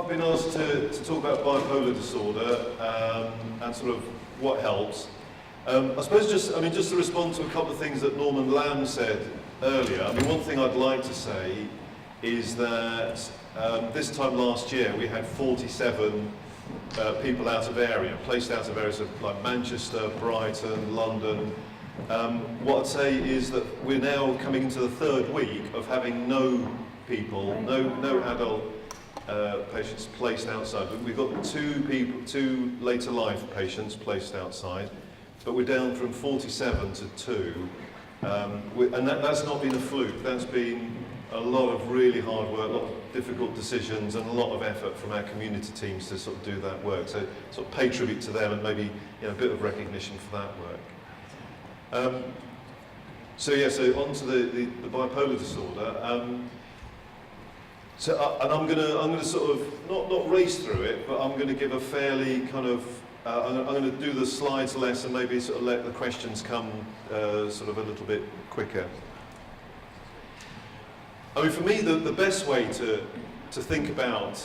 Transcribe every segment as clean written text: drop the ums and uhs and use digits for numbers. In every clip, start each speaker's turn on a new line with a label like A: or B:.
A: I've been asked to talk about bipolar disorder and sort of what helps. I suppose just to respond to a couple of things that Norman Lamb said earlier. I mean, one thing I'd like to say is that this time last year we had 47 people out of area, placed out of areas like Manchester, Brighton, London. What I'd say is that we're now coming into the third week of having no people, no adult patients placed outside. We've got two later life patients placed outside, but we're down from 47 to 2. And that's not been a fluke. That's been a lot of really hard work, a lot of difficult decisions, and a lot of effort from our community teams to sort of do that work. So sort of pay tribute to them and maybe a bit of recognition for that work. So on to the bipolar disorder. And I'm gonna sort of not race through it, but I'm gonna give a fairly kind of I'm going to do the slides less and maybe sort of let the questions come sort of a little bit quicker. I mean, for me, the best way to think about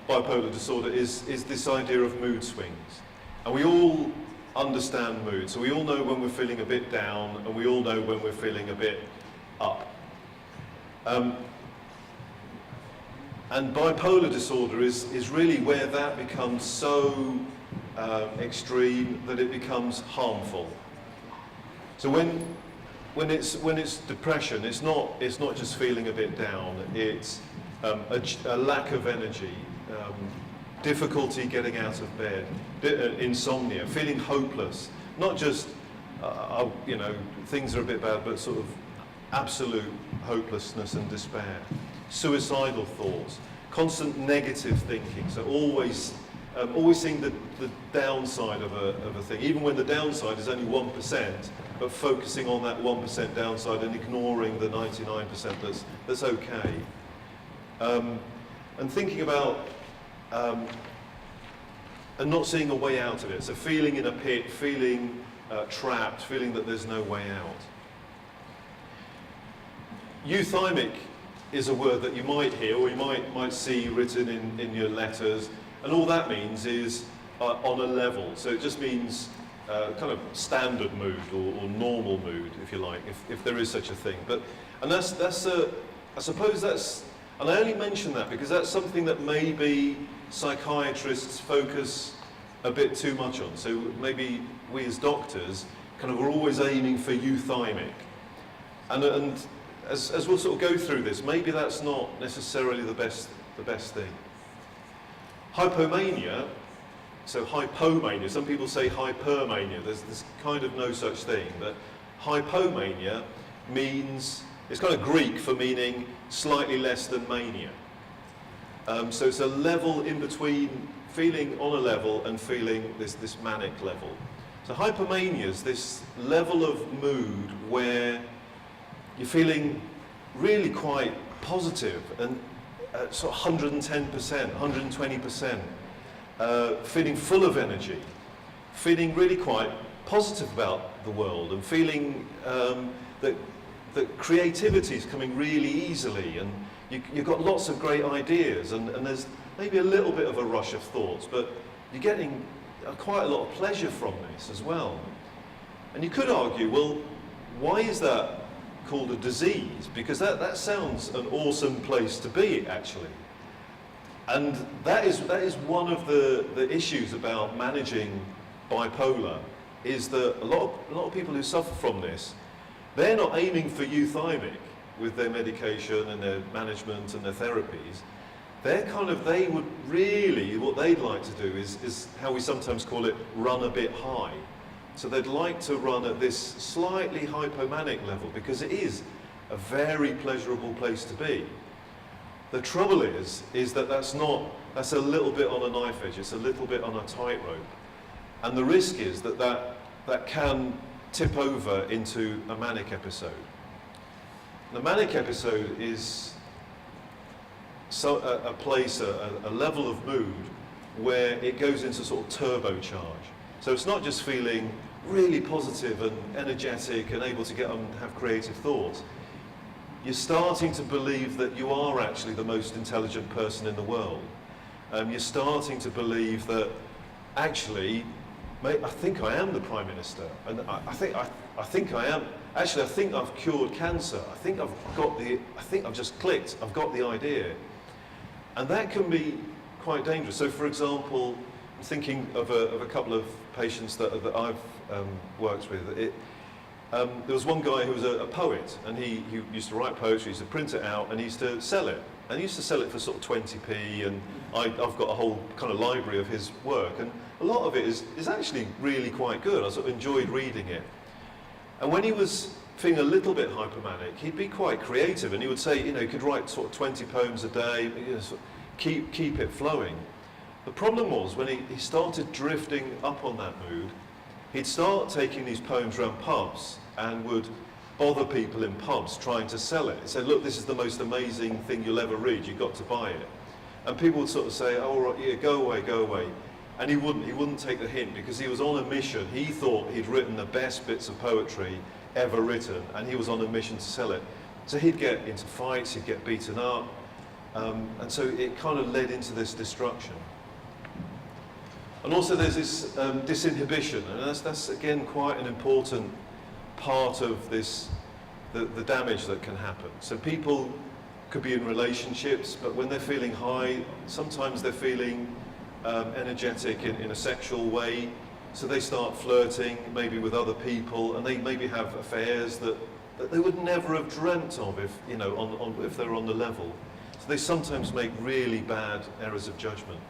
A: bipolar disorder is this idea of mood swings. And we all understand mood, so we all know when we're feeling a bit down, and we all know when we're feeling a bit up. And bipolar disorder is really where that becomes so extreme that it becomes harmful. So when it's depression, it's not just feeling a bit down. It's a lack of energy, difficulty getting out of bed, insomnia, feeling hopeless. Not just things are a bit bad, but sort of absolute hopelessness and despair. Suicidal thoughts, constant negative thinking. So always seeing the downside of a thing, even when the downside is only 1%, but focusing on that 1% downside and ignoring the 99% that's okay. And thinking about and not seeing a way out of it. So feeling in a pit, feeling trapped, feeling that there's no way out. Euthymic is a word that you might hear or you might see written in your letters, and all that means is on a level. So it just means kind of standard mood or normal mood, if you like, if there is such a thing. And I suppose that's, and I only mention that because that's something that maybe psychiatrists focus a bit too much on. So maybe we as doctors kind of are always aiming for euthymic, and as we'll sort of go through this, maybe that's not necessarily the best thing. Hypomania, so hypomania, some people say hypermania, there's kind of no such thing, but hypomania means, it's kind of Greek for meaning slightly less than mania. So it's a level in between feeling on a level and feeling this manic level. So hypomania is this level of mood where you're feeling really quite positive and sort of 110%, 120%, feeling full of energy, feeling really quite positive about the world, and feeling that creativity is coming really easily, and you've got lots of great ideas, and there's maybe a little bit of a rush of thoughts, but you're getting quite a lot of pleasure from this as well. And you could argue, well, why is that called a disease? Because that sounds an awesome place to be, actually. And that is one of the issues about managing bipolar, is that a lot of people who suffer from this, they're not aiming for euthymic with their medication and their management and their therapies. They would really, what they'd like to do is how we sometimes call it, run a bit high. So they'd like to run at this slightly hypomanic level because it is a very pleasurable place to be. The trouble is that that's a little bit on a knife edge, it's a little bit on a tightrope. And the risk is that can tip over into a manic episode. The manic episode is a place, a level of mood where it goes into sort of turbocharge. So it's not just feeling really positive and energetic and able to get on and have creative thoughts. you're starting to believe that you are actually the most intelligent person in the world. You're starting to believe that actually, mate, I think I am the Prime Minister, and I think I am. Actually, I think I've cured cancer. I think I've just clicked. I've got the idea, and that can be quite dangerous. So, for example, I'm thinking of a couple of patients that I've worked with. There was one guy who was a poet, and he used to write poetry, he used to print it out, and he used to sell it. And he used to sell it for sort of 20p, and I've got a whole kind of library of his work, and a lot of it is actually really quite good. I sort of enjoyed reading it. And when he was feeling a little bit hypomanic, he'd be quite creative, and he would say, he could write sort of 20 poems a day, sort of keep it flowing. The problem was when he started drifting up on that mood, he'd start taking these poems around pubs and would bother people in pubs trying to sell it. He said, look, this is the most amazing thing you'll ever read, you've got to buy it. And people would sort of say, oh, right, yeah, go away. And he wouldn't take the hint, because he was on a mission. He thought he'd written the best bits of poetry ever written, and he was on a mission to sell it. So he'd get into fights, he'd get beaten up, and so it kind of led into this destruction. And also there's this disinhibition, and that's again quite an important part of this, the damage that can happen. So people could be in relationships, but when they're feeling high, sometimes they're feeling energetic in a sexual way, so they start flirting maybe with other people, and they maybe have affairs that they would never have dreamt of if, if they're on the level. So they sometimes make really bad errors of judgment.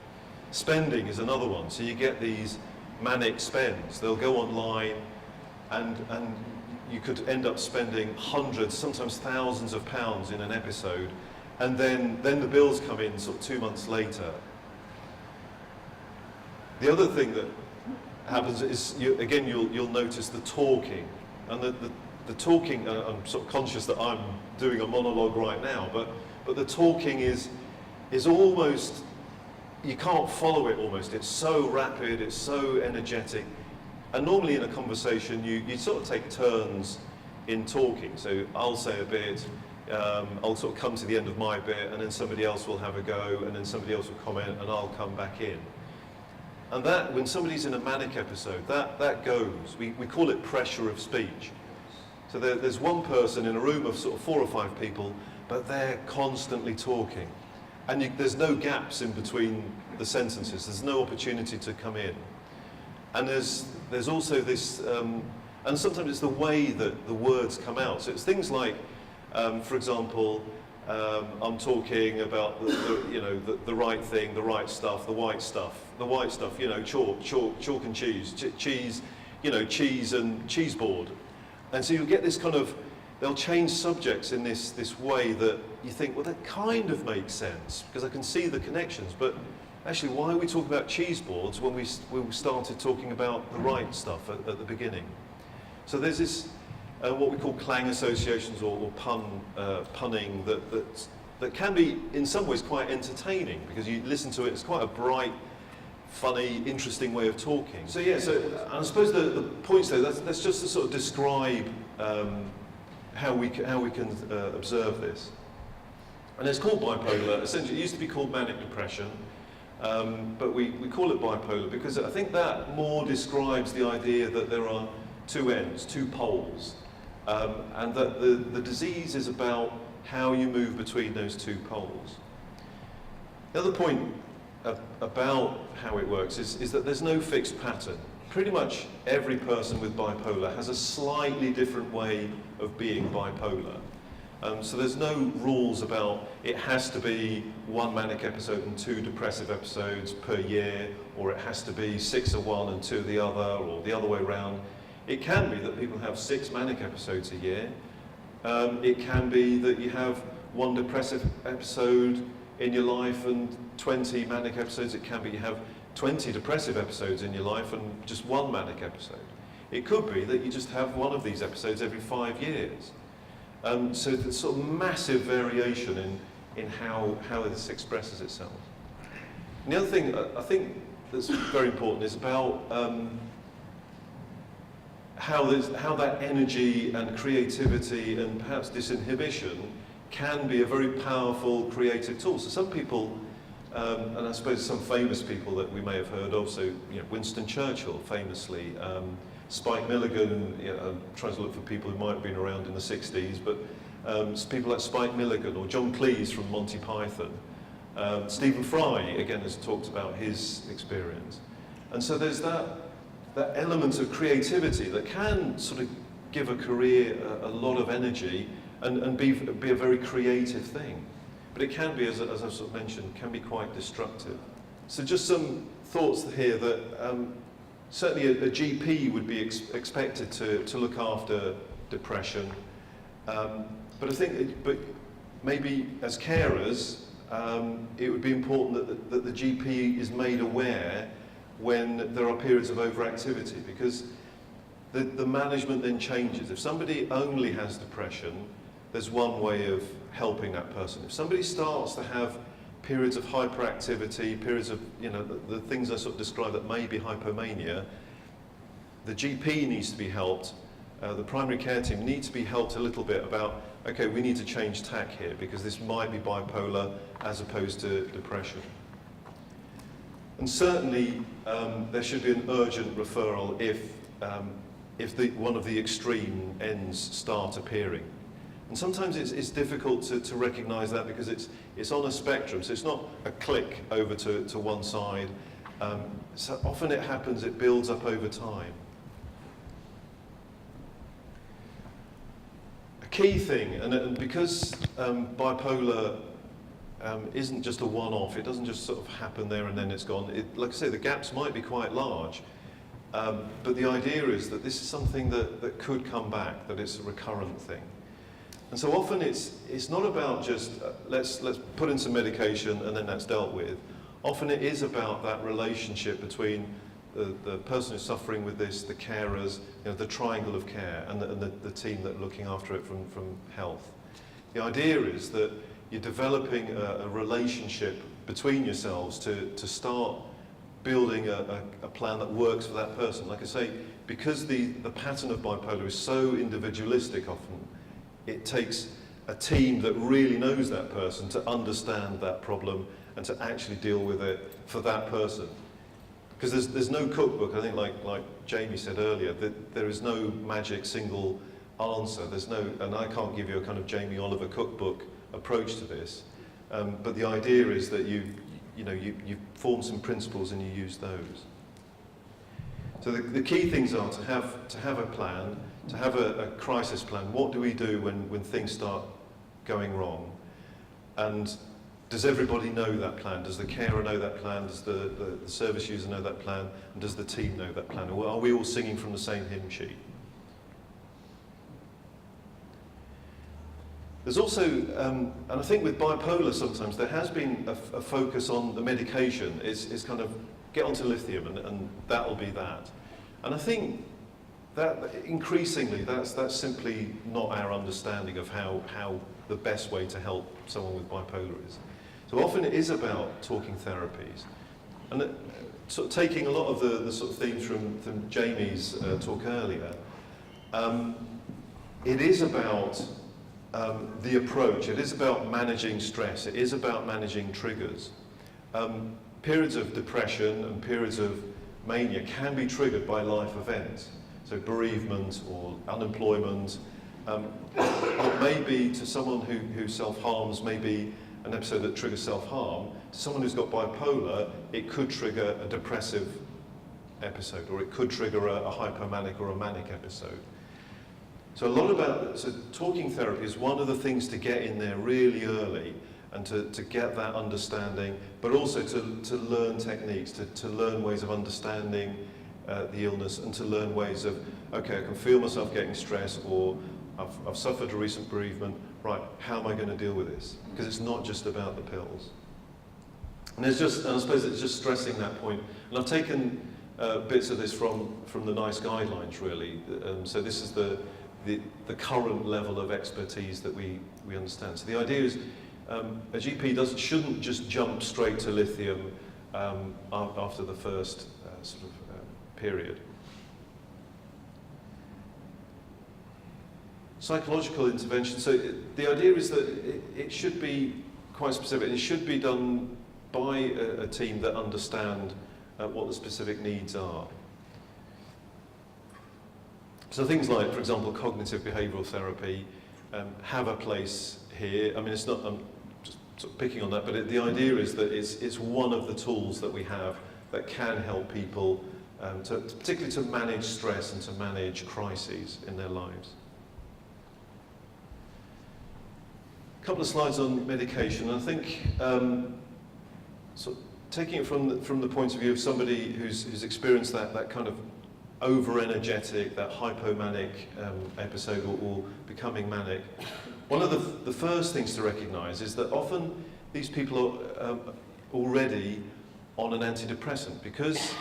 A: Spending is another one. So you get these manic spends. They'll go online, and you could end up spending hundreds, sometimes thousands of pounds in an episode, and then the bills come in sort of 2 months later. The other thing that happens is, you'll notice the talking, and the talking. I'm sort of conscious that I'm doing a monologue right now, but the talking is almost, you can't follow it almost. It's so rapid, it's so energetic. And normally in a conversation, you sort of take turns in talking. So I'll say a bit, I'll sort of come to the end of my bit, and then somebody else will have a go, and then somebody else will comment, and I'll come back in. And that, when somebody's in a manic episode, that goes. We call it pressure of speech. So there's one person in a room of sort of 4 or 5 people, but they're constantly talking. And there's no gaps in between the sentences. There's no opportunity to come in. And there's also this, and sometimes it's the way that the words come out. So it's things like, for example, I'm talking about the right thing, the right stuff, the white stuff, chalk and cheese, cheese and cheese board. And so you'll get this kind of, they'll change subjects in this way that you think, well, that kind of makes sense, because I can see the connections, but actually, why are we talking about cheese boards when we started talking about the right stuff at the beginning? So there's this, what we call clang associations or punning that can be, in some ways, quite entertaining, because you listen to it, it's quite a bright, funny, interesting way of talking. So yeah, I suppose the points there, that's just to sort of describe how we can observe this. And it's called bipolar. Essentially, it used to be called manic depression, but we call it bipolar because I think that more describes the idea that there are 2 ends, 2 poles, and that the disease is about how you move between those 2 poles. The other point about how it works is that there's no fixed pattern. Pretty much every person with bipolar has a slightly different way of being bipolar. So there's no rules about it has to be 1 manic episode and 2 depressive episodes per year, or it has to be 6 of one and 2 of the other, or the other way around. It can be that people have 6 manic episodes a year. It can be that you have 1 depressive episode in your life and 20 manic episodes. It can be you have 20 depressive episodes in your life and just 1 manic episode. It could be that you just have 1 of these episodes every 5 years. So there's sort of massive variation in how this expresses itself. And the other thing I think that's very important is about how that energy and creativity and perhaps disinhibition can be a very powerful creative tool. So some people, and I suppose some famous people that we may have heard of, so Winston Churchill famously, Spike Milligan, I'm trying to look for people who might have been around in the 60s, but people like Spike Milligan or John Cleese from Monty Python. Stephen Fry, again, has talked about his experience. And so there's that element of creativity that can sort of give a career a lot of energy and be a very creative thing. But it can be, as I've sort of mentioned, can be quite destructive. So just some thoughts here that certainly a GP would be expected to look after depression. But I think, but maybe as carers, it would be important that the GP is made aware when there are periods of overactivity, because the management then changes. If somebody only has depression, there's one way of helping that person. If somebody starts to have periods of hyperactivity, periods of, the things I sort of described that may be hypomania, the GP needs to be helped, the primary care team needs to be helped a little bit about, okay, we need to change tack here because this might be bipolar as opposed to depression. And certainly there should be an urgent referral if one of the extreme ends start appearing. And sometimes it's difficult to recognise that because it's on a spectrum, so it's not a click over to one side. So often it happens, it builds up over time. A key thing, and because bipolar isn't just a one-off, it doesn't just sort of happen there and then it's gone. Like I say, the gaps might be quite large, but the idea is that this is something that could come back, that it's a recurrent thing. And so often it's not about just let's put in some medication and then that's dealt with. Often it is about that relationship between the person who's suffering with this, the carers, the triangle of care, and the team that are looking after it from health. The idea is that you're developing a relationship between yourselves to start building a plan that works for that person. Like I say, because the pattern of bipolar is so individualistic often, it takes a team that really knows that person to understand that problem and to actually deal with it for that person. Because there's no cookbook, I think like Jamie said earlier, that there is no magic single answer. And I can't give you a kind of Jamie Oliver cookbook approach to this. But the idea is that you form some principles and you use those. So the key things are to have a plan, to have a crisis plan. What do we do when things start going wrong? And does everybody know that plan? Does the carer know that plan? Does the service user know that plan? And does the team know that plan? Or are we all singing from the same hymn sheet? There's also, and I think with bipolar sometimes, there has been a focus on the medication. It's kind of get onto lithium and that'll be that. And I think that increasingly that's simply not our understanding of how the best way to help someone with bipolar is. So often it is about talking therapies. And sort of taking a lot of the sort of themes from Jamie's talk earlier, it is about the approach, it is about managing stress, it is about managing triggers. Periods of depression and periods of mania can be triggered by life events. So bereavement or unemployment. What may be to someone who self-harms may be an episode that triggers self-harm. To someone who's got bipolar, it could trigger a depressive episode, or it could trigger a hypomanic or a manic episode. So a lot about, so talking therapy is one of the things to get in there really early and to get that understanding, but also to learn techniques, to learn ways of understanding the illness, and to learn ways of, okay, I can feel myself getting stressed, or I've suffered a recent bereavement, right, how am I going to deal with this? Because it's not just about the pills. And I suppose it's just stressing that point. And I've taken bits of this from the NICE guidelines, really. So this is the current level of expertise that we understand. So the idea is a GP shouldn't just jump straight to lithium after the first period. Psychological intervention, so the idea is that it should be quite specific. It should be done by a team that understand what the specific needs are. So things like, for example, cognitive behavioural therapy have a place here. I mean, it's not, I'm just sort of picking on that, but the idea is that it's one of the tools that we have that can help people, particularly to manage stress and to manage crises in their lives. A couple of slides on medication. I think sort of taking it from the point of view of somebody who's experienced that kind of over-energetic, that hypomanic episode or becoming manic, one of the first things to recognise is that often these people are already on an antidepressant, because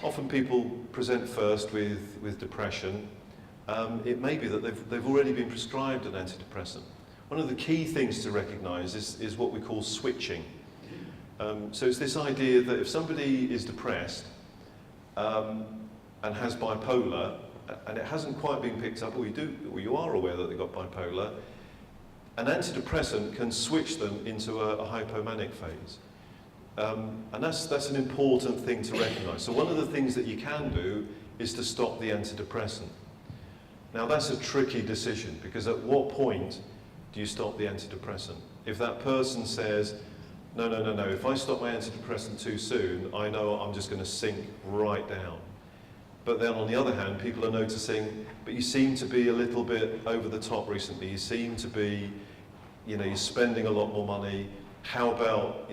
A: often people present first with depression. It may be that they've already been prescribed an antidepressant. One of the key things to recognise is what we call switching. So it's this idea that if somebody is depressed and has bipolar, and it hasn't quite been picked up, or you are aware that they've got bipolar, an antidepressant can switch them into a hypomanic phase. And that's an important thing to recognise. So one of the things that you can do is to stop the antidepressant. Now that's a tricky decision, because at what point do you stop the antidepressant? If that person says, no, if I stop my antidepressant too soon, I know I'm just going to sink right down. But then on the other hand, people are noticing, but you seem to be a little bit over the top recently. You seem to be, you're spending a lot more money. How about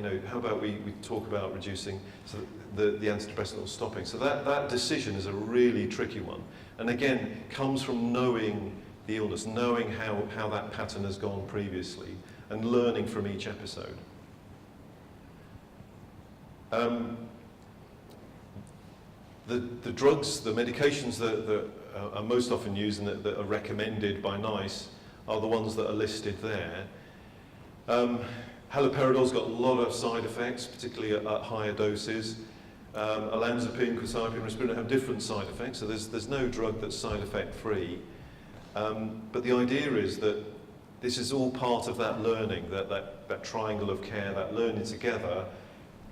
A: we talk about reducing so the antidepressant or stopping? So that decision is a really tricky one. And again, comes from knowing the illness, knowing how that pattern has gone previously, and learning from each episode. The drugs, the medications that are most often used and that are recommended by NICE are the ones that are listed there. Haloperidol's got a lot of side effects, particularly at higher doses. Olanzapine, quetiapine, risperidone have different side effects, so there's no drug that's side effect free. But the idea is that this is all part of that learning, that triangle of care, that learning together.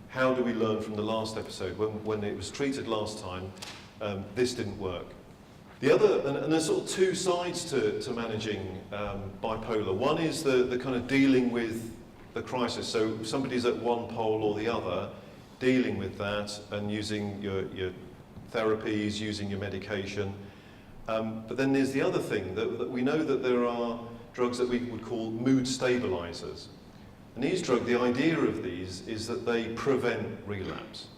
A: How do we learn from the last episode? When it was treated last time, this didn't work. The other, and there's sort of two sides to managing bipolar. One is the kind of dealing with the crisis. So somebody's at one pole or the other, dealing with that and using your therapies, using your medication. But then there's the other thing, that we know that there are drugs that we would call mood stabilizers. And these drugs, the idea of these is that they prevent relapse,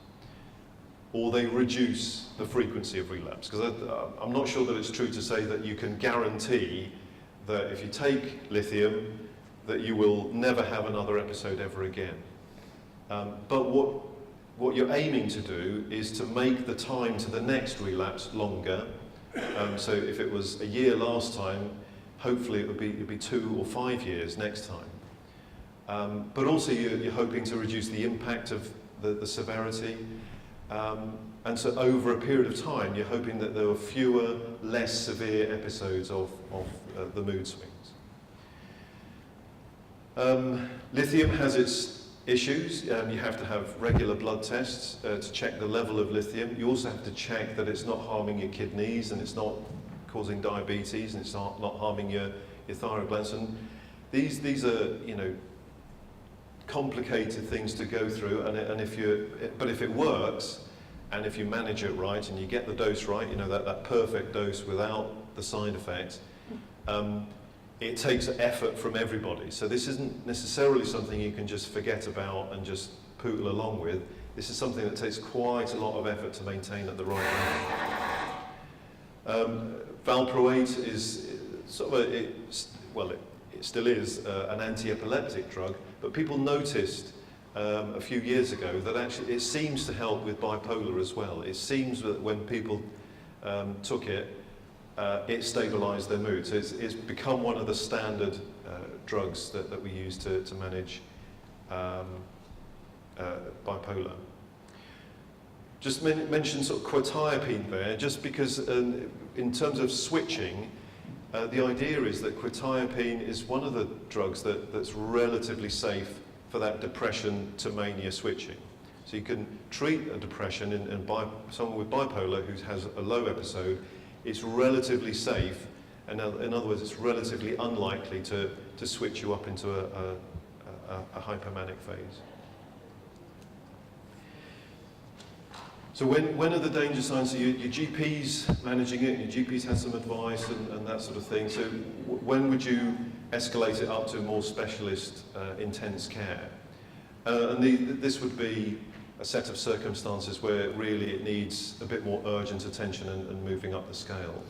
A: or they reduce the frequency of relapse. Because I'm not sure that it's true to say that you can guarantee that if you take lithium, that you will never have another episode ever again. But what you're aiming to do is to make the time to the next relapse longer. So if it was a year last time, hopefully it would be 2 or 5 years next time. But also you're hoping to reduce the impact of the severity. And so over a period of time, you're hoping that there are fewer, less severe episodes of the mood swings. Lithium has its issues. You have to have regular blood tests to check the level of lithium. You also have to check that it's not harming your kidneys, and it's not causing diabetes, and it's not harming your thyroid glands. And these are, complicated things to go through. But if it works, and if you manage it right, and you get the dose right, that perfect dose without the side effects, it takes effort from everybody. So this isn't necessarily something you can just forget about and just poodle along with. This is something that takes quite a lot of effort to maintain at the right level. Valproate is sort of it still is an anti-epileptic drug, but people noticed a few years ago that actually it seems to help with bipolar as well. It seems that when people took it, it stabilised their mood. So it's become one of the standard drugs that we use to manage bipolar. Just mention sort of quetiapine there, just because in terms of switching, the idea is that quetiapine is one of the drugs that's relatively safe for that depression to mania switching. So you can treat a depression in someone with bipolar who has a low episode. It's relatively safe, and in other words, it's relatively unlikely to switch you up into a hypomanic phase. So when are the danger signs? So your GP's managing it, your GP's had some advice and that sort of thing. So when would you escalate it up to more specialist intense care? And this would be a set of circumstances where really it needs a bit more urgent attention and moving up the scale.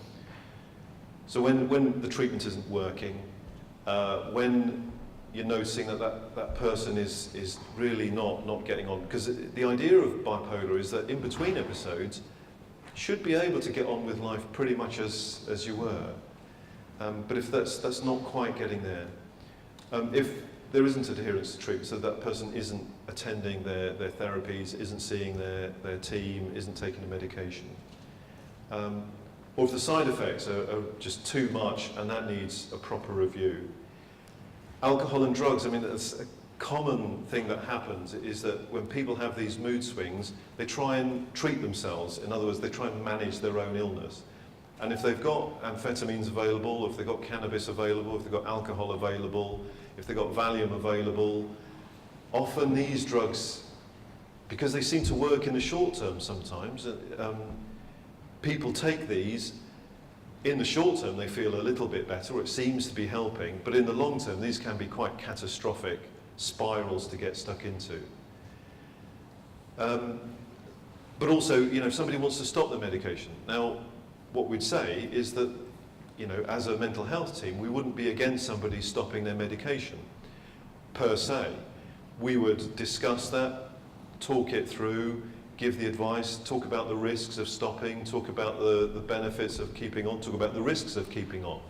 A: So when the treatment isn't working, when you're noticing that person is really not getting on, because the idea of bipolar is that in between episodes, you should be able to get on with life pretty much as you were. But if that's not quite getting there, if there isn't adherence to treatment, so that person isn't attending their therapies, isn't seeing their team, isn't taking the medication, or if the side effects are just too much and that needs a proper review. Alcohol and drugs, I mean, that's a common thing that happens, is that when people have these mood swings, they try and treat themselves. In other words, they try and manage their own illness. And if they've got amphetamines available, if they've got cannabis available, if they've got alcohol available, if they've got Valium available, often these drugs, because they seem to work in the short term sometimes, people take these. In the short term, they feel a little bit better, or it seems to be helping, but in the long term, these can be quite catastrophic spirals to get stuck into. But also, if somebody wants to stop the medication, now, what we'd say is that, as a mental health team, we wouldn't be against somebody stopping their medication, per se. We would discuss that, talk it through, give the advice, talk about the risks of stopping, talk about the benefits of keeping on, talk about the risks of keeping on.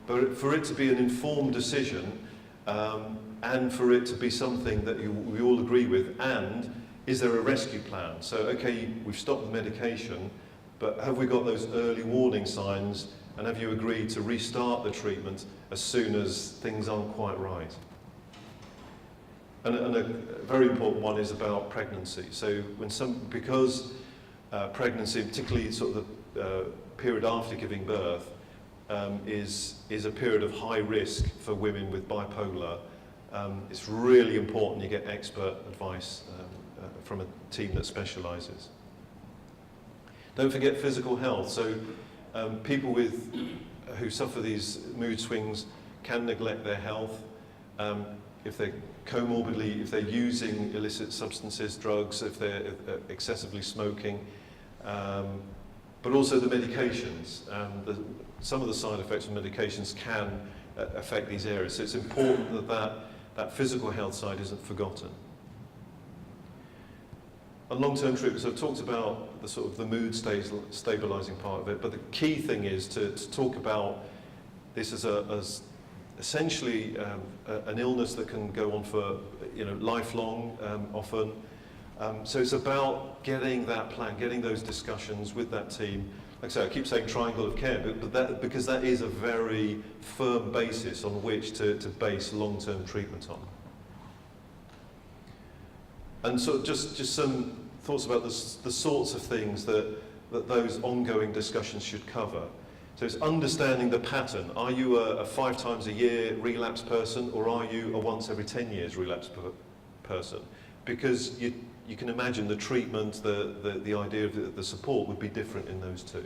A: But for it to be an informed decision, and for it to be something that we all agree with, and is there a rescue plan? So, okay, we've stopped the medication, but have we got those early warning signs, and have you agreed to restart the treatment as soon as things aren't quite right? And a very important one is about pregnancy. So because pregnancy, particularly sort of the period after giving birth, is a period of high risk for women with bipolar, it's really important you get expert advice from a team that specialises. Don't forget physical health. So people who suffer these mood swings can neglect their health. If they're comorbidly, if they're using illicit substances, drugs, if they're excessively smoking, but also the medications. Some of the side effects of medications can affect these areas. So it's important that physical health side isn't forgotten. On long-term treatment, so I've talked about the sort of the mood stabilizing part of it, but the key thing is to talk about this as essentially an illness that can go on for lifelong often. So it's about getting that plan, getting those discussions with that team. Like I say, I keep saying triangle of care, because that is a very firm basis on which to base long-term treatment on. And so just some thoughts about the sorts of things that those ongoing discussions should cover. So it's understanding the pattern. Are you a 5 times a year relapse person, or are you a once every 10 years relapse person? Because you can imagine the treatment, the idea of the support would be different in those two.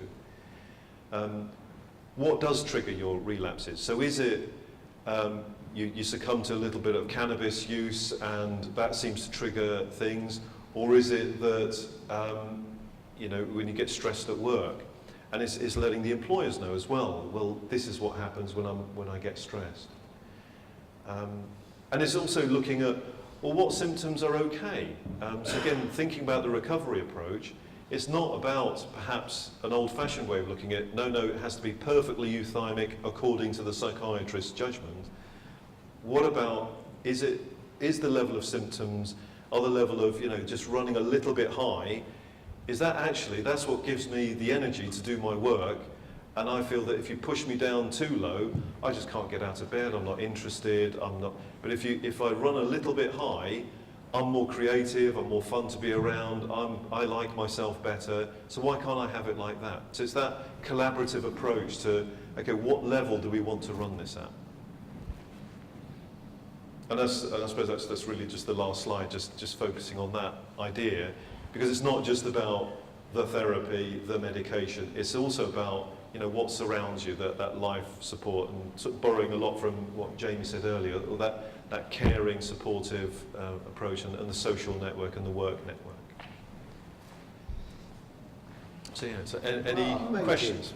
A: What does trigger your relapses? So is it you succumb to a little bit of cannabis use and that seems to trigger things, or is it that when you get stressed at work? And it's letting the employers know as well. Well, this is what happens when I get stressed. And it's also looking at, well, what symptoms are okay? So again, thinking about the recovery approach, it's not about perhaps an old-fashioned way of looking at it. No, it has to be perfectly euthymic according to the psychiatrist's judgment. What about, is the level of symptoms, or the level of just running a little bit high? Is that actually, that's what gives me the energy to do my work, And I feel that if you push me down too low, I just can't get out of bed, I'm not interested, I'm not... But if I run a little bit high, I'm more creative, I'm more fun to be around, I like myself better, so why can't I have it like that? So it's that collaborative approach to, okay, what level do we want to run this at? And I suppose that's really just the last slide, just focusing on that idea, because it's not just about the therapy, the medication, it's also about, you know, what surrounds you, that life support, and sort of borrowing a lot from what Jamie said earlier, or that caring, supportive approach, and the social network and the work network. So yeah, so any questions?